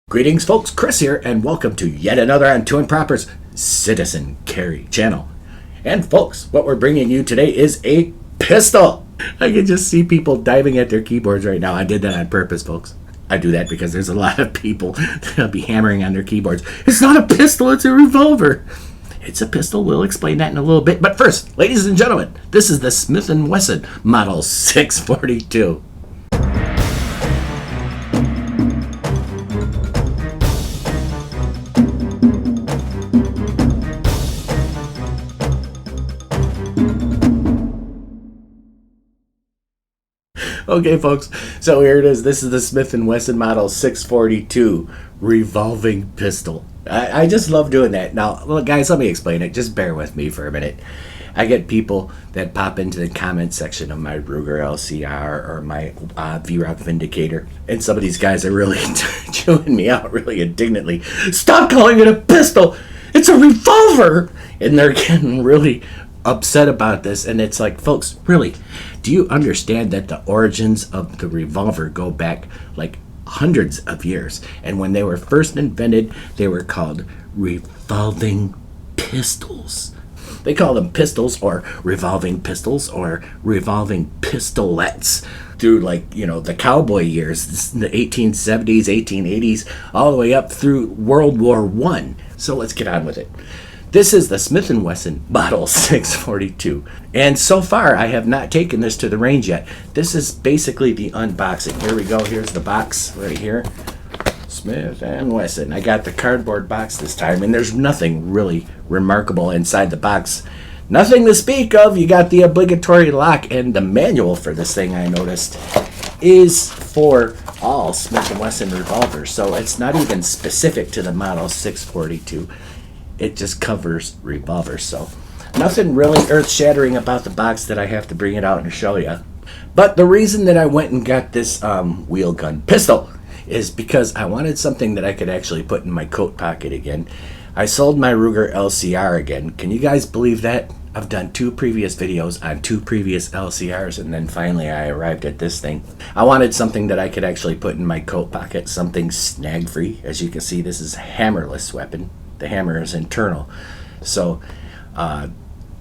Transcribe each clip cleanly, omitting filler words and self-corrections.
Greetings folks, Chris here, and welcome to yet another on Two Improper's Citizen Carry channel. And folks, what we're bringing you today is a pistol. I can just see people diving at their keyboards right now. I did that on purpose, folks. I do that because there's a lot of people that'll be hammering on their keyboards. It's not a pistol, it's a revolver. It's a pistol, we'll explain that in a little bit. But first, ladies and gentlemen, this is the Smith & Wesson Model 642. Okay, folks, so here it is. This is the Smith & Wesson Model 642 revolving pistol. I just love doing that. Now, look, guys, let me explain it. Just bear with me for a minute. I get people that pop into the comment section of my Ruger LCR or my Ruger Vindicator, and some of these guys are really chewing me out really indignantly. Stop calling it a pistol! It's a revolver! And they're getting really upset about this, and it's like, folks, really, do you understand that the origins of the revolver go back like hundreds of years? And when they were first invented, they were called revolving pistols. They call them pistols or revolving pistolets through, like, you know, the cowboy years, the 1870s, 1880s, all the way up through World War I. So let's get on with it. This is the Smith & Wesson Model 642, and so far I have not taken this to the range yet. This is basically the unboxing. Here we go. Here's the box right here. Smith & Wesson. I got the cardboard box this time, and there's nothing really remarkable inside the box. Nothing to speak of. You got the obligatory lock, and the manual for this thing, I noticed, is for all Smith & Wesson revolvers, so it's not even specific to the Model 642. It just covers revolvers, so nothing really earth-shattering about the box that I have to bring it out and show you. But the reason that I went and got this wheel gun pistol is because I wanted something that I could actually put in my coat pocket again. I sold my Ruger LCR again. Can you guys believe that? I've done 2 previous videos on 2 previous LCRs, and then finally I arrived at this thing. I wanted something that I could actually put in my coat pocket, something snag-free. As you can see, this is a hammerless weapon. The hammer is internal, so I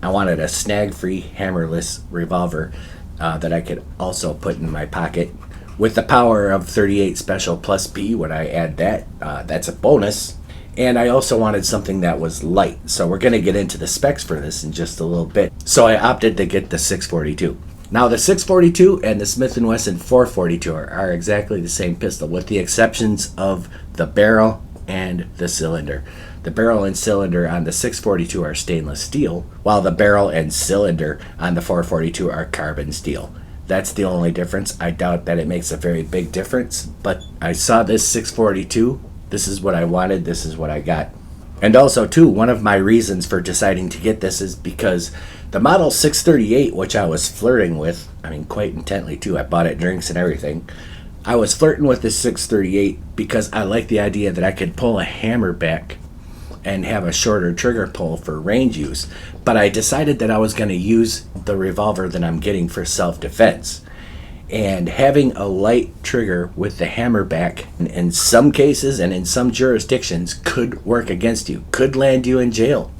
wanted a snag-free hammerless revolver that I could also put in my pocket with the power of 38 Special Plus B. When I add that, that's a bonus. And I also wanted something that was light, so we're going to get into the specs for this in just a little bit. So I opted to get the 642. Now the 642 and the Smith & Wesson 442 are exactly the same pistol, with the exceptions of the barrel and the cylinder. The barrel and cylinder on the 642 are stainless steel, while the barrel and cylinder on the 442 are carbon steel. That's the only difference. I doubt that it makes a very big difference, but I saw this 642. This is what I wanted. This is what I got. And also, too, one of my reasons for deciding to get this is because the Model 638, which I was flirting with, I mean, quite intently, too. I bought it drinks and everything. I was flirting with the 638 because I like the idea that I could pull a hammer back and have a shorter trigger pull for range use, but I decided that I was going to use the revolver that I'm getting for self-defense. And having a light trigger with the hammer back in some cases and in some jurisdictions could work against you, could land you in jail.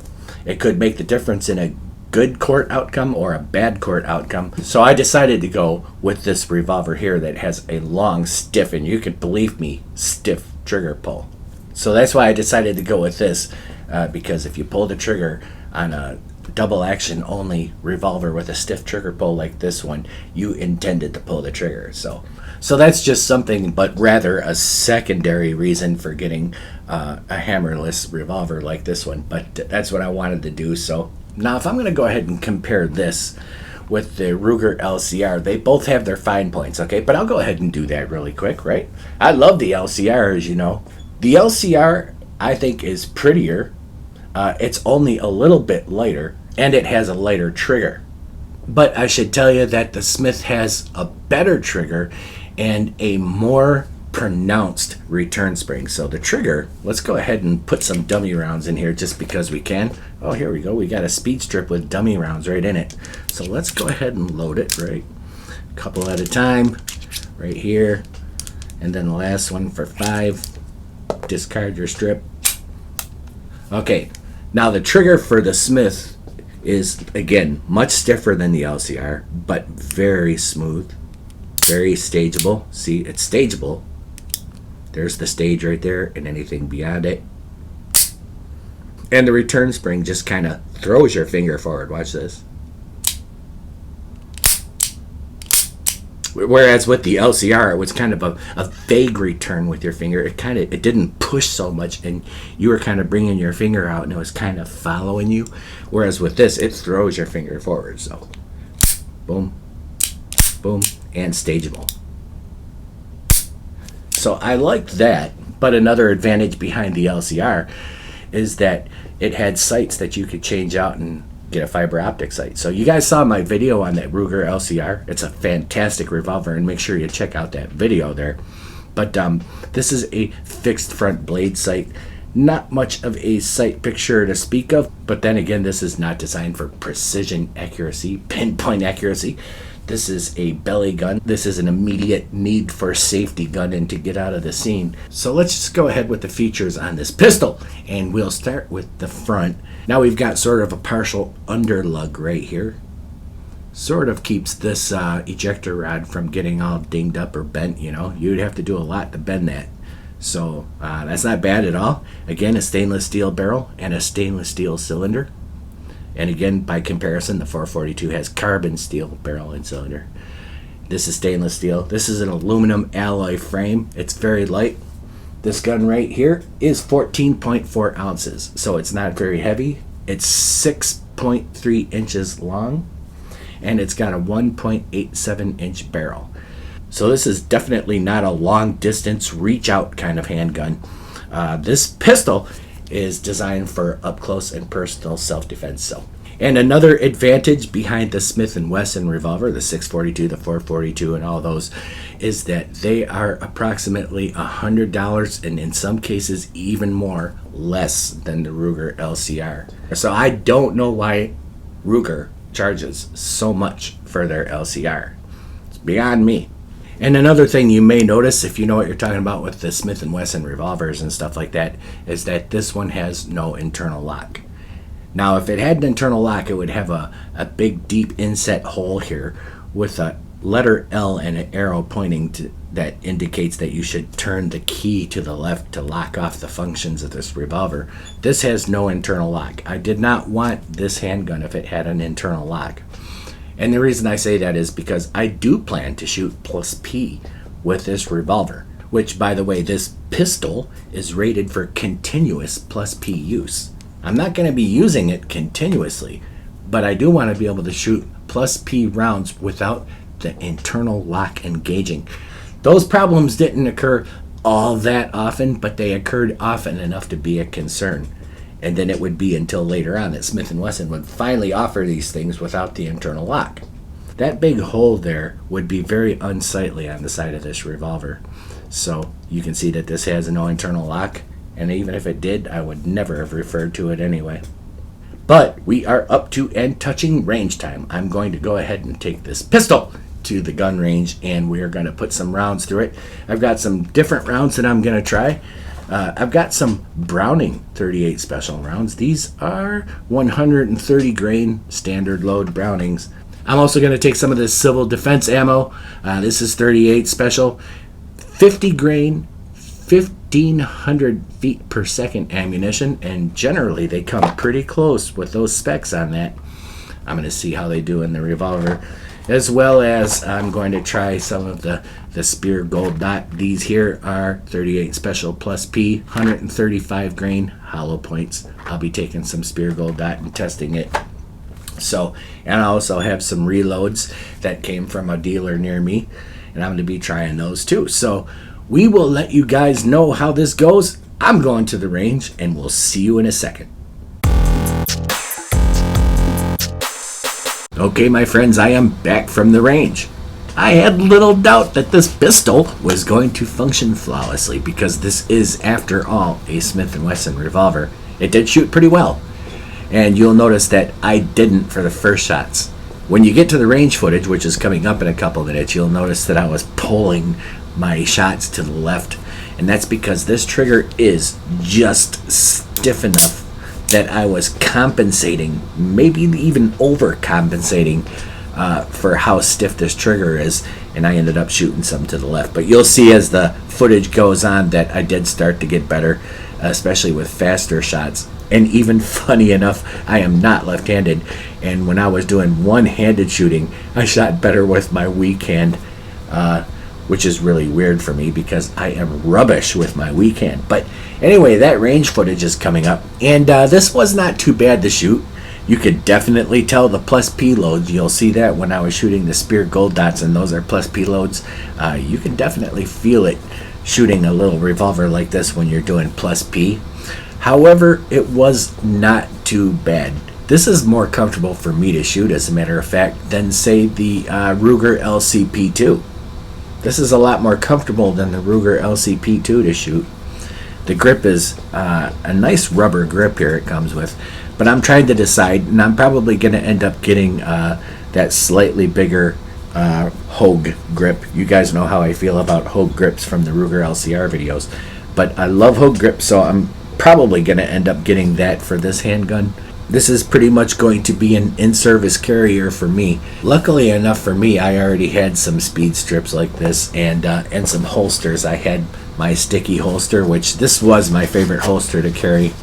It could make the difference in a good court outcome or a bad court outcome. So I decided to go with this revolver here that has a long, stiff, and you can believe me, stiff trigger pull. So that's why I decided to go with this, because if you pull the trigger on a double action only revolver with a stiff trigger pull like this one, you intended to pull the trigger. So that's just something, but rather a secondary reason for getting a hammerless revolver like this one. But that's what I wanted to do. So now if I'm going to go ahead and compare this with the Ruger LCR, they both have their fine points, okay? But I'll go ahead and do that really quick, right? I love the LCR, as you know. The LCR, I think, is prettier. It's only a little bit lighter, and it has a lighter trigger. But I should tell you that the Smith has a better trigger and a more pronounced return spring. So the trigger, let's go ahead and put some dummy rounds in here just because we can. Oh, here we go. We got a speed strip with dummy rounds right in it. So let's go ahead and load it, right? A couple at a time, right here. And then the last one for 5. discard your strip. Okay, now the trigger for the Smith is, again, much stiffer than the LCR, but very smooth, very stageable. See, it's stageable. There's the stage right there, and anything beyond it. And the return spring just kind of throws your finger forward. Watch this. Whereas with the LCR, it was kind of a vague return with your finger. It didn't push so much, and you were kind of bringing your finger out, and it was kind of following you. Whereas with this, it throws your finger forward. So, boom, boom, and stageable. So I liked that, but another advantage behind the LCR is that it had sights that you could change out and get a fiber optic sight. So you guys saw my video on that Ruger LCR. It's a fantastic revolver, and make sure you check out that video there. But this is a fixed front blade sight. Not much of a sight picture to speak of, but then again, this is not designed for precision accuracy, pinpoint accuracy. This is a belly gun. This is an immediate need for safety gun and to get out of the scene. So let's just go ahead with the features on this pistol, and we'll start with the front. Now we've got sort of a partial underlug right here. Sort of keeps this ejector rod from getting all dinged up or bent, you know. You'd have to do a lot to bend that. So that's not bad at all. Again, a stainless steel barrel and a stainless steel cylinder. And again, by comparison, the 442 has carbon steel barrel and cylinder. This is stainless steel. This is an aluminum alloy frame. It's very light. This gun right here is 14.4 ounces, so it's not very heavy. It's 6.3 inches long, and it's got a 1.87 inch barrel. So this is definitely not a long distance reach out kind of handgun. This pistol is designed for up close and personal self-defense. So, and another advantage behind the Smith & Wesson revolver, the 642, the 442, and all those, is that they are approximately $100, and in some cases even more, less than the Ruger LCR. So I don't know why Ruger charges so much for their LCR. It's beyond me. And another thing you may notice, if you know what you're talking about with the Smith & Wesson revolvers and stuff like that, is that this one has no internal lock. Now, if it had an internal lock, it would have a big, deep inset hole here with a letter L and an arrow pointing to that indicates that you should turn the key to the left to lock off the functions of this revolver. This has no internal lock. I did not want this handgun if it had an internal lock. And the reason I say that is because I do plan to shoot +P with this revolver, which, by the way, this pistol is rated for continuous +P use. I'm not going to be using it continuously, but I do want to be able to shoot +P rounds without the internal lock engaging. Those problems didn't occur all that often, but they occurred often enough to be a concern. And then it would be until later on that Smith & Wesson would finally offer these things without the internal lock. That big hole there would be very unsightly on the side of this revolver. So you can see that this has no internal lock, and even if it did, I would never have referred to it anyway. But we are up to and touching range time. I'm going to go ahead and take this pistol to the gun range, and we are going to put some rounds through it. I've got some different rounds that I'm going to try. I've got some Browning 38 special rounds. These are 130 grain standard load Brownings. I'm also going to take some of this civil defense ammo. This is 38 special, 50 grain, 1500 feet per second ammunition, and generally they come pretty close with those specs on that. I'm going to see how they do in the revolver, as well as I'm going to try some of the Spear Gold Dot. These here are 38 special +P, 135 grain hollow points. I'll be taking some Spear Gold Dot and testing it. So, and I also have some reloads that came from a dealer near me, and I'm going to be trying those too. So we will let you guys know how this goes. I'm going to the range, and we'll see you in a second. Okay, my friends, I am back from the range. I had little doubt that this pistol was going to function flawlessly because this is, after all, a Smith & Wesson revolver. It did shoot pretty well, and you'll notice that I didn't for the first shots. When you get to the range footage, which is coming up in a couple minutes, you'll notice that I was pulling my shots to the left, And that's because this trigger is just stiff enough that I was compensating, maybe even overcompensating for how stiff this trigger is, and I ended up shooting some to the left. But you'll see as the footage goes on that I did start to get better, especially with faster shots. And even funny enough, I am not left-handed, and when I was doing one-handed shooting, I shot better with my weak hand, which is really weird for me because I am rubbish with my weak hand. But anyway, that range footage is coming up, and this was not too bad to shoot. You could definitely tell the plus P loads. You'll see that when I was shooting the Spear Gold Dots, and those are plus P loads. You can definitely feel it shooting a little revolver like this when you're doing plus P. However, it was not too bad. This is more comfortable for me to shoot, as a matter of fact, than say the Ruger LCP2. This is a lot more comfortable than the Ruger LCP2 to shoot. The grip is a nice rubber grip here it comes with, but I'm trying to decide, and I'm probably going to end up getting that slightly bigger Hogue grip. You guys know how I feel about Hogue grips from the Ruger LCR videos, but I love Hogue grips, so I'm probably going to end up getting that for this handgun. This is pretty much going to be an in-service carrier for me. Luckily enough for me, I already had some speed strips like this and some holsters. I had my sticky holster, which this was my favorite holster to carry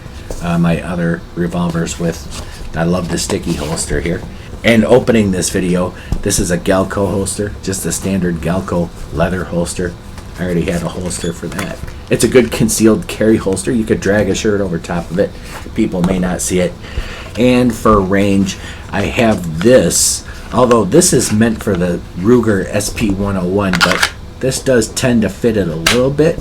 my other revolvers with. I love the sticky holster here. And opening this video, this is a Galco holster, just a standard Galco leather holster. I already had a holster for that. It's a good concealed carry holster. You could drag a shirt over top of it. People may not see it. And for range, I have this. Although this is meant for the Ruger SP101, but this does tend to fit it a little bit.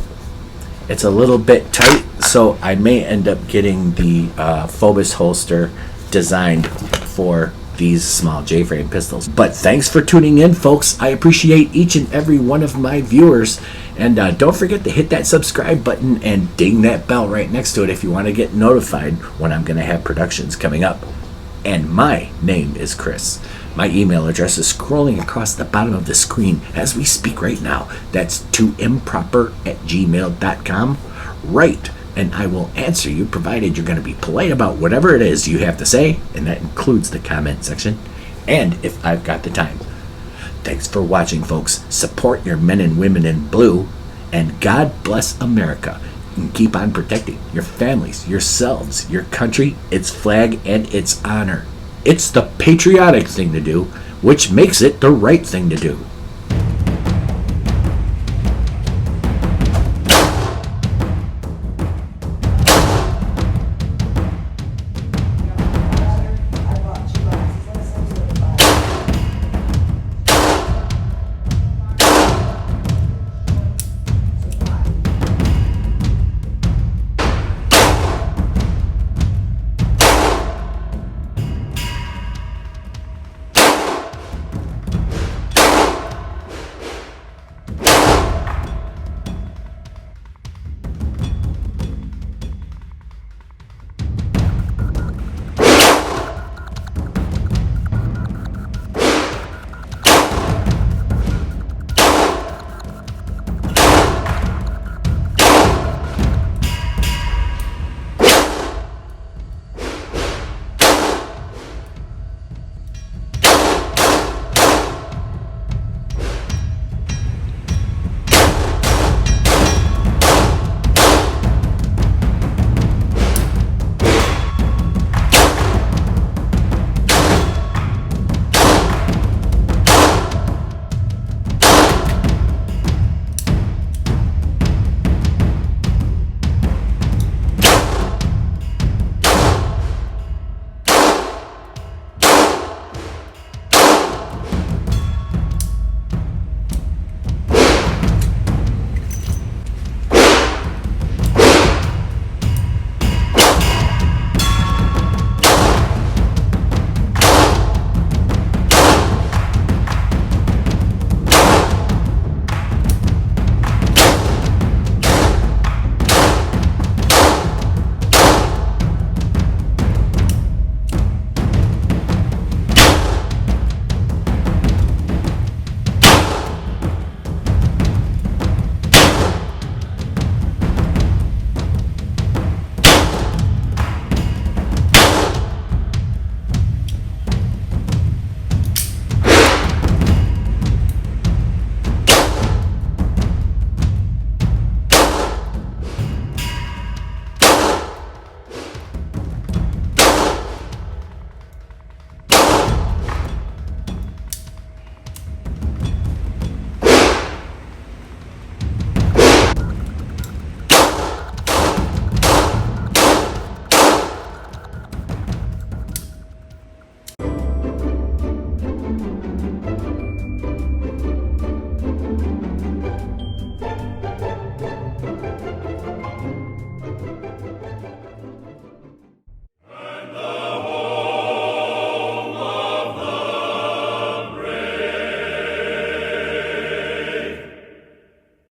It's a little bit tight, so I may end up getting the Phobos holster designed for these small J-frame pistols. But thanks for tuning in, folks. I appreciate each and every one of my viewers. And don't forget to hit that subscribe button and ding that bell right next to it if you want to get notified when I'm going to have productions coming up. And my name is Chris. My email address is scrolling across the bottom of the screen as we speak right now. That's toimproper@gmail.com. Write, and I will answer you, provided you're going to be polite about whatever it is you have to say, and that includes the comment section, and if I've got the time. Thanks for watching, folks. Support your men and women in blue, and God bless America. And keep on protecting your families, yourselves, your country, its flag, and its honor. It's the patriotic thing to do, which makes it the right thing to do.